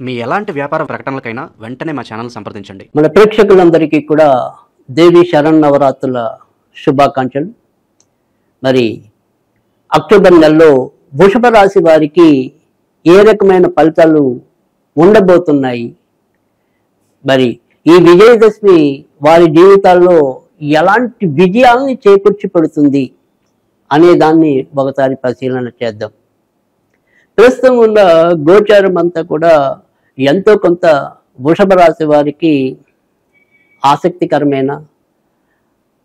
మీ ఎలాంటి వ్యాపార ప్రకటనలకైనా వెంటనే మా ఛానల్ సంప్రదించండి. మన ప్రేక్షకులందరికీ కూడా దేవి శరన్నవరాత్రుల శుభాకాంక్షలు. మరి అక్టోబర్ నెలలో వృషభ రాశి వారికి ఏ రకమైన ఫలితాలు ఉండబోతున్నాయి, మరి ఈ విజయదశమి వారి జీవితాల్లో ఎలాంటి విజయాల్ని చేకూర్చి పెడుతుంది అనే దాన్ని ఒకసారి పరిశీలన చేద్దాం. ప్రస్తుతం ఉన్న గోచారం అంతా కూడా ఎంతో కొంత వృషభ రాశి వారికి ఆసక్తికరమైన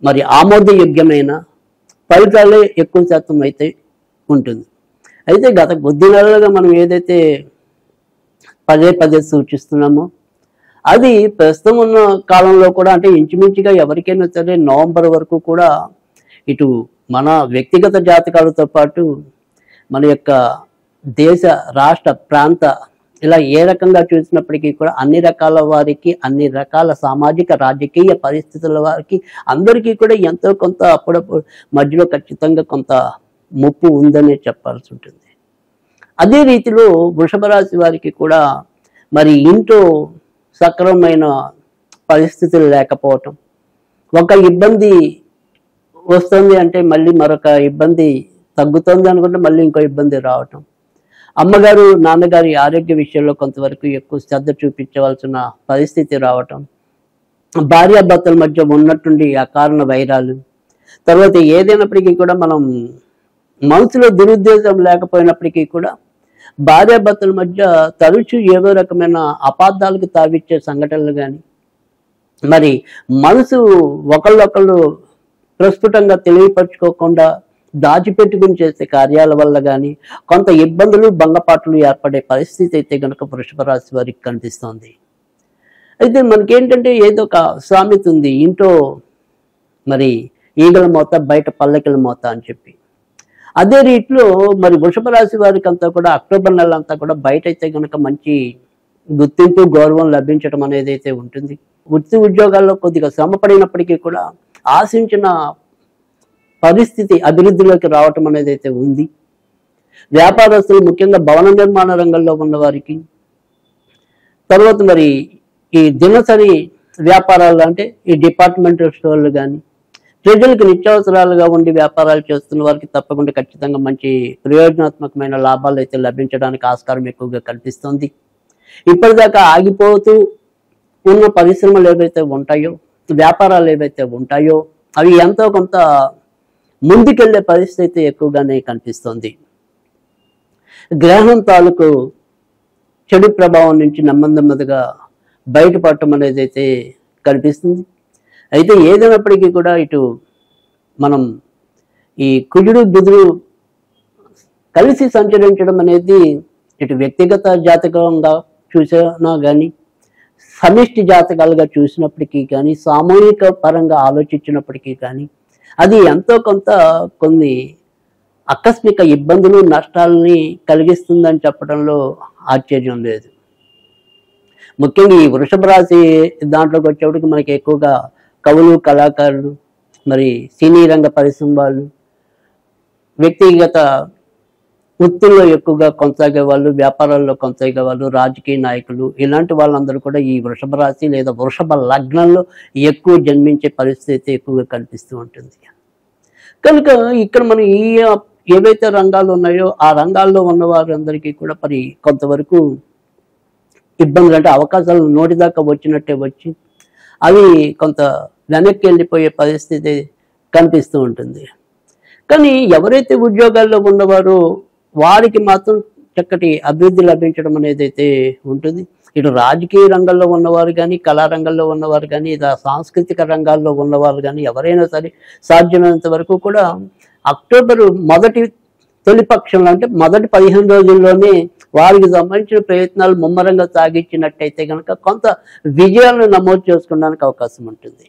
మరి ఆమోదయోగ్యమైన ఫలితాలే ఎక్కువ శాతం అయితే ఉంటుంది. అయితే గత కొద్ది నెలలుగా మనం ఏదైతే పదే పదే సూచిస్తున్నామో అది ప్రస్తుతం ఉన్న కాలంలో కూడా, అంటే ఇంచుమించుగా ఎవరికైనా సరే నవంబర్ వరకు కూడా ఇటు మన వ్యక్తిగత జాతకాలతో పాటు మన యొక్క దేశ రాష్ట్ర ప్రాంత ఇలా ఏ రకంగా చూసినప్పటికీ కూడా అన్ని రకాల వారికి, అన్ని రకాల సామాజిక రాజకీయ పరిస్థితుల వారికి అందరికీ కూడా ఎంతో కొంత అప్పుడప్పుడు మధ్యలో ఖచ్చితంగా కొంత ముప్పు ఉందనే చెప్పాల్సి ఉంటుంది. అదే రీతిలో వృషభ రాశి వారికి కూడా మరి ఇంట్లో సక్రమమైన పరిస్థితులు లేకపోవటం, ఒక ఇబ్బంది వస్తుంది అంటే మళ్ళీ మరొక ఇబ్బంది తగ్గుతుంది అనుకుంటే మళ్ళీ ఇంకో ఇబ్బంది రావటం, అమ్మగారు నాన్నగారి ఆరోగ్య విషయంలో కొంతవరకు ఎక్కువ శ్రద్ధ చూపించవలసిన పరిస్థితి రావటం, భార్యాభర్తల మధ్య ఉన్నట్టుండి అకారణ వైరాలు, తర్వాత ఏదైనప్పటికీ కూడా మనం మనసులో దురుద్దేశం లేకపోయినప్పటికీ కూడా భార్యాభర్తల మధ్య తరచూ ఏదో రకమైన అపార్థాలకు తావిచ్చే సంఘటనలు కానీ, మరి మనసు ఒకళ్ళొకళ్ళు ప్రస్ఫుటంగా తెలియపరచుకోకుండా దాచిపెట్టుకుని చేసే కార్యాల వల్ల కానీ కొంత ఇబ్బందులు భంగపాట్లు ఏర్పడే పరిస్థితి అయితే కనుక వృషభ రాశి వారికి కనిపిస్తోంది. అయితే మనకేంటంటే ఏదో ఒక సామెత ఉంది, ఇంట్లో మరి ఈగల మోత బయట పల్లకిల మోత అని చెప్పి. అదే రీతిలో మరి వృషభ రాశి వారికి అంతా కూడా అక్టోబర్ నెల అంతా కూడా బయట అయితే కనుక మంచి గుర్తింపు గౌరవం లభించడం అనేది అయితే ఉంటుంది. వృత్తి ఉద్యోగాల్లో కొద్దిగా శ్రమ పడినప్పటికీ కూడా ఆశించిన పరిస్థితి అభివృద్ధిలోకి రావటం అనేది అయితే ఉంది. వ్యాపారస్తులు ముఖ్యంగా భవన నిర్మాణ రంగంలో ఉన్న వారికి, తర్వాత మరి ఈ దినసరి వ్యాపారాలు అంటే ఈ డిపార్ట్మెంటల్ స్టోర్లు కానీ, ప్రజలకు నిత్యావసరాలుగా ఉండి వ్యాపారాలు చేస్తున్న వారికి తప్పకుండా ఖచ్చితంగా మంచి ప్రయోజనాత్మకమైన లాభాలు అయితే లభించడానికి ఆస్కారం ఎక్కువగా కనిపిస్తుంది. ఇప్పటిదాకా ఆగిపోతూ ఉన్న పరిశ్రమలు ఏవైతే ఉంటాయో, వ్యాపారాలు ఏవైతే ఉంటాయో అవి ఎంతో కొంత ముందుకెళ్లే పరిస్థితి ఎక్కువగానే కనిపిస్తుంది. గ్రహణం తాలూకు చెడు ప్రభావం నుంచి నెమ్మదిగా బయటపడటం అనేది అయితే కనిపిస్తుంది. అయితే ఏదైనప్పటికీ కూడా ఇటు మనం ఈ కుజుడు బుధుడు కలిసి సంచరించడం అనేది ఇటు వ్యక్తిగత జాతకంగా చూసినా కానీ, సమిష్టి జాతకాలుగా చూసినప్పటికీ కానీ, సామూహిక పరంగా ఆలోచించినప్పటికీ కానీ అది ఎంతో కొంత కొన్ని ఆకస్మిక ఇబ్బందులు నష్టాలని కలిగిస్తుందని చెప్పడంలో ఆశ్చర్యం లేదు. ముఖ్యంగా ఈ వృషభ రాశి దాంట్లోకి వచ్చేప్పటికి మనకి ఎక్కువగా కవులు, కళాకారులు, మరి సినీ రంగ పరిశ్రమ వాళ్ళు, వ్యక్తిగత వృత్తుల్లో ఎక్కువగా కొనసాగే వాళ్ళు, వ్యాపారాల్లో కొనసాగే వాళ్ళు, రాజకీయ నాయకులు, ఇలాంటి వాళ్ళందరూ కూడా ఈ వృషభ రాశి లేదా వృషభ లగ్నంలో ఎక్కువ జన్మించే పరిస్థితి ఎక్కువగా కనిపిస్తూ ఉంటుంది. కనుక ఇక్కడ మనం ఏవైతే రంగాలు ఉన్నాయో ఆ రంగాల్లో ఉన్న వారందరికీ కూడా మరి కొంతవరకు ఇబ్బందులు, అంటే అవకాశాలు నోటిదాకా వచ్చినట్టే వచ్చి అవి కొంత వెనక్కి వెళ్ళిపోయే పరిస్థితి కనిపిస్తూ ఉంటుంది. కానీ ఎవరైతే ఉద్యోగాల్లో ఉన్నవారో వారికి మాత్రం చక్కటి అభివృద్ధి లభించడం అనేది అయితే ఉంటుంది. ఇటు రాజకీయ రంగంలో ఉన్నవారు కానీ, కళారంగంలో ఉన్నవారు కానీ, ఇలా సాంస్కృతిక రంగాల్లో ఉన్నవారు కానీ ఎవరైనా సరే సాధ్యమైనంత వరకు కూడా అక్టోబర్ తొలి పక్షంలో, అంటే మొదటి 15 రోజుల్లోనే వారికి సంబంధించిన ప్రయత్నాలు ముమ్మరంగా సాగించినట్టయితే కనుక కొంత విజయాలను నమోదు చేసుకోవడానికి అవకాశం ఉంటుంది.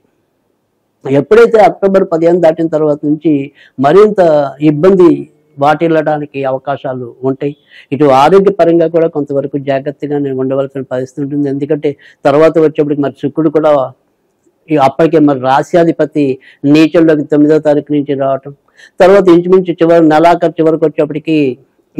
ఎప్పుడైతే అక్టోబర్ 15 దాటిన తర్వాత నుంచి మరింత ఇబ్బంది వాటిల్లడానికి అవకాశాలు ఉంటాయి. ఇటు ఆరోగ్యపరంగా కూడా కొంతవరకు జాగ్రత్తగానే ఉండవలసిన పరిస్థితి ఉంటుంది. ఎందుకంటే తర్వాత వచ్చేప్పటికి మరి శుక్రుడు కూడా అప్పటికే మరి రాశ్యాధిపతి నీచంలోకి 9వ తారీఖు నుంచి రావటం, తర్వాత ఇంచుమించు నెలాఖరు చివరికి వచ్చేప్పటికి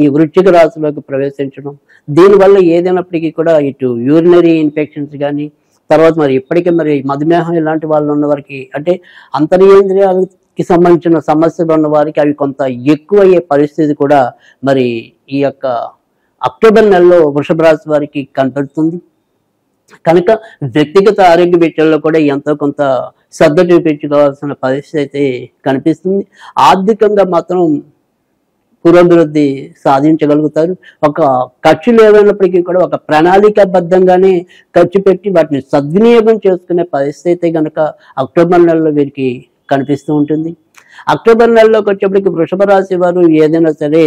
ఈ వృశ్చిక రాశిలోకి ప్రవేశించడం, దీనివల్ల ఏదైనప్పటికీ కూడా ఇటు యూరినరీ ఇన్ఫెక్షన్స్ కానీ, తర్వాత మరి ఇప్పటికే మరి మధుమేహం ఇలాంటి వాళ్ళు ఉన్న వారికి, అంటే అంతర్యేంద్రియాలకి సంబంధించిన సమస్యలు ఉన్న వారికి అవి కొంత ఎక్కువ అయ్యే పరిస్థితి కూడా మరి ఈ యొక్క అక్టోబర్ నెలలో వృషభ రాశి వారికి కనపడుతుంది. కనుక వ్యక్తిగత ఆరోగ్య విషయాల్లో కూడా ఎంతో కొంత శ్రద్ధ చూపించుకోవాల్సిన పరిస్థితి అయితే కనిపిస్తుంది. ఆర్థికంగా మాత్రం పురోభివృద్ధి సాధించగలుగుతారు. ఒక ఖర్చులు ఏమైనప్పటికీ కూడా ఒక ప్రణాళికాబద్ధంగానే ఖర్చు పెట్టి వాటిని సద్వినియోగం చేసుకునే పరిస్థితి కనుక అక్టోబర్ నెలలో వీరికి కనిపిస్తూ ఉంటుంది. అక్టోబర్ నెలలోకి వచ్చేప్పటికి వృషభ రాశి వారు ఏదైనా సరే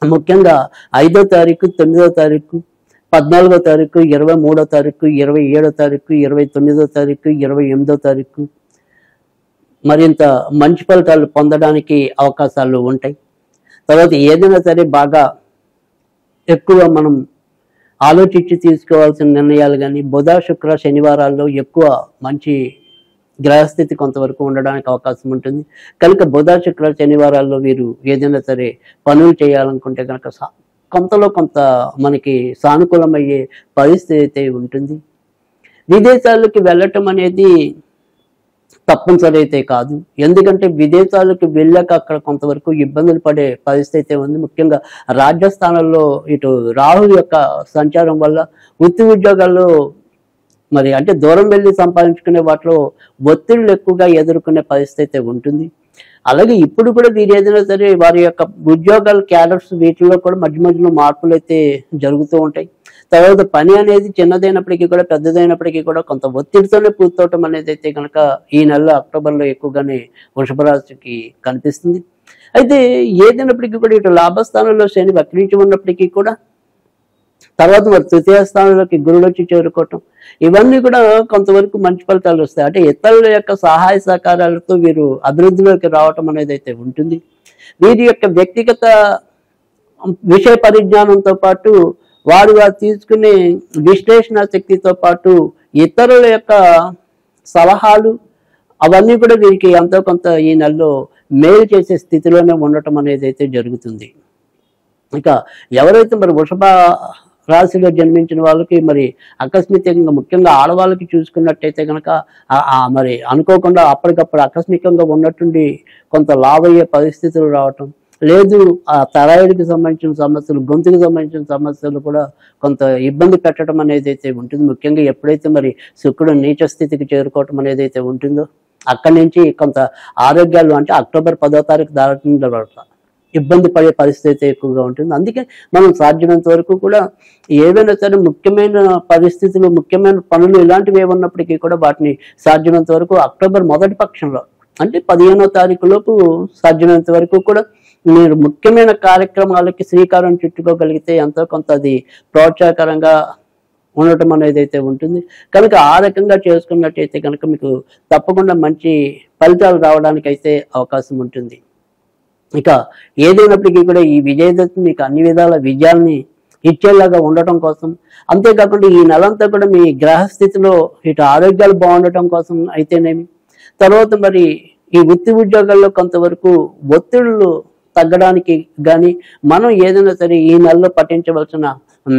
ముఖ్యంగా 5వ తారీఖు, 9వ తారీఖు, 14వ తారీఖు, 23వ తారీఖు, 27వ తారీఖు, 29వ తారీఖు, 28వ తారీఖు మరింత మంచి ఫలితాలు పొందడానికి అవకాశాలు ఉంటాయి. తర్వాత ఏదైనా సరే బాగా ఎక్కువ మనం ఆలోచించి తీసుకోవాల్సిన నిర్ణయాలు కానీ బుధ, శుక్ర, శనివారాల్లో ఎక్కువ మంచి గ్రహస్థితి కొంతవరకు ఉండడానికి అవకాశం ఉంటుంది. కనుక బుధ, శుక్ర, శనివారాల్లో వీరు ఏదైనా సరే పనులు చేయాలనుకుంటే కనుక కొంతలో కొంత మనకి సానుకూలమయ్యే పరిస్థితి అయితే ఉంటుంది. విదేశాలకి వెళ్ళటం అనేది తప్పనిసరి అయితే కాదు. ఎందుకంటే విదేశాలకు వెళ్ళాక అక్కడ కొంతవరకు ఇబ్బందులు పడే పరిస్థితి ఉంది. ముఖ్యంగా రాజస్థానంలో ఇటు రాహు యొక్క సంచారం వల్ల వృత్తి ఉద్యోగాల్లో మరి అంటే దూరం వెళ్ళి సంపాదించుకునే వాటిలో ఒత్తిళ్లు ఎక్కువగా ఎదుర్కొనే పరిస్థితి ఉంటుంది. అలాగే ఇప్పుడు కూడా వీరు ఏదైనా సరే వారి యొక్క ఉద్యోగాల క్యాడర్స్ వీటిలో కూడా మధ్య మధ్యలో మార్పులు అయితే జరుగుతూ ఉంటాయి. తర్వాత పని అనేది చిన్నదైనప్పటికీ కూడా పెద్దదైనప్పటికీ కూడా కొంత ఒత్తిడితోనే పూర్తవటం అనేది అయితే కనుక ఈ నెల అక్టోబర్లో ఎక్కువగానే వృషభ రాశికి కనిపిస్తుంది. అయితే ఏదైనప్పటికీ కూడా ఇటు లాభస్థానంలో శని వక్రించి ఉన్నప్పటికీ కూడా తర్వాత మరి తృతీయ స్థానంలోకి గురుడు వచ్చి చేరుకోవటం, ఇవన్నీ కూడా కొంతవరకు మంచి ఫలితాలు వస్తాయి. అంటే ఇతరుల యొక్క సహాయ సహకారాలతో వీరు అభివృద్ధిలోకి రావటం అనేది అయితే ఉంటుంది. వీరి యొక్క వ్యక్తిగత విషయ పరిజ్ఞానంతో పాటు వారు తీసుకునే విశ్లేషణ శక్తితో పాటు ఇతరుల యొక్క సలహాలు అవన్నీ కూడా వీరికి ఎంతో కొంత ఈ నెలలో మేలు చేసే స్థితిలోనే ఉండటం అనేది అయితే జరుగుతుంది. ఇక ఎవరైతే మరి వృషభ రాశిలో జన్మించిన వాళ్ళకి మరి ఆకస్మికంగా ముఖ్యంగా ఆడవాళ్ళకి చూసుకున్నట్టయితే కనుక మరి అనుకోకుండా అప్పటికప్పుడు ఆకస్మికంగా ఉన్నట్టుండి కొంత లాభయ్యే పరిస్థితులు రావటం, లేదు ఆ థైరాయిడ్కి సంబంధించిన సమస్యలు, గొంతుకు సంబంధించిన సమస్యలు కూడా కొంత ఇబ్బంది పెట్టడం అనేది అయితే ఉంటుంది. ముఖ్యంగా ఎప్పుడైతే మరి శుక్రుడు నీచ స్థితికి చేరుకోవటం అనేది అయితే ఉంటుందో అక్కడి నుంచి కొంత ఆరోగ్యాలు అంటే అక్టోబర్ 10వ తారీఖు దాటిన తర్వాత ఇబ్బంది పడే పరిస్థితి ఎక్కువగా ఉంటుంది. అందుకే మనం సాధ్యమైనంత వరకు కూడా ఏవైనా సరే ముఖ్యమైన పరిస్థితులు, ముఖ్యమైన పనులు ఇలాంటివి ఏమన్నప్పటికీ కూడా వాటిని సాధ్యమైనంత వరకు అక్టోబర్ మొదటి పక్షంలో అంటే 15వ తారీఖు లోపు సాధ్యమైనంత వరకు కూడా మీరు ముఖ్యమైన కార్యక్రమాలకి శ్రీకారం చుట్టుకోగలిగితే ఎంతో కొంత అది ప్రోత్సాహకరంగా ఉండటం అనేది అయితే ఉంటుంది. కనుక ఆ రకంగా చేసుకున్నట్టయితే కనుక మీకు తప్పకుండా మంచి ఫలితాలు రావడానికి అయితే అవకాశం ఉంటుంది. ఇక ఏదైనప్పటికీ కూడా ఈ విజయదశమి మీకు అన్ని విధాల విజయాల్ని ఇచ్చేలాగా ఉండటం కోసం, అంతేకాకుండా ఈ నెలంతా కూడా మీ గ్రహస్థితిలో ఇటు ఆరోగ్యాలు బాగుండటం కోసం అయితేనేమి, తర్వాత మరి ఈ వృత్తి ఉద్యోగాల్లో కొంతవరకు ఒత్తిళ్లు తగ్గడానికి కానీ మనం ఏదైనా సరే ఈ నెలలో పఠించవలసిన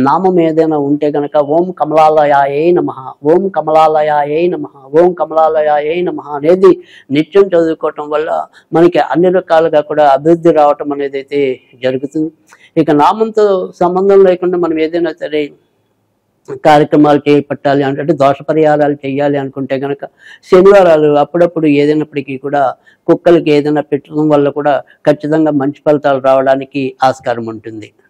నామం ఏదైనా ఉంటే కనుక ఓం కమలాలయాయై నమః, ఓం కమలాలయాయై నమః, ఓం కమలాలయాయై నమః అనేది నిత్యం చదువుకోవటం వల్ల మనకి అన్ని రకాలుగా కూడా అభివృద్ధి రావటం అనేది అయితే జరుగుతుంది. ఇక నామంతో సంబంధం లేకుండా మనం ఏదైనా సరే కార్యక్రమాలు చేపట్టాలి అంటే దోష పరిహారాలు చేయాలి అనుకుంటే కనుక శనివారాలు అప్పుడప్పుడు ఏదైనప్పటికీ కూడా కుక్కలకి ఏదైనా పెట్టడం వల్ల కూడా ఖచ్చితంగా మంచి ఫలితాలు రావడానికి ఆస్కారం ఉంటుంది.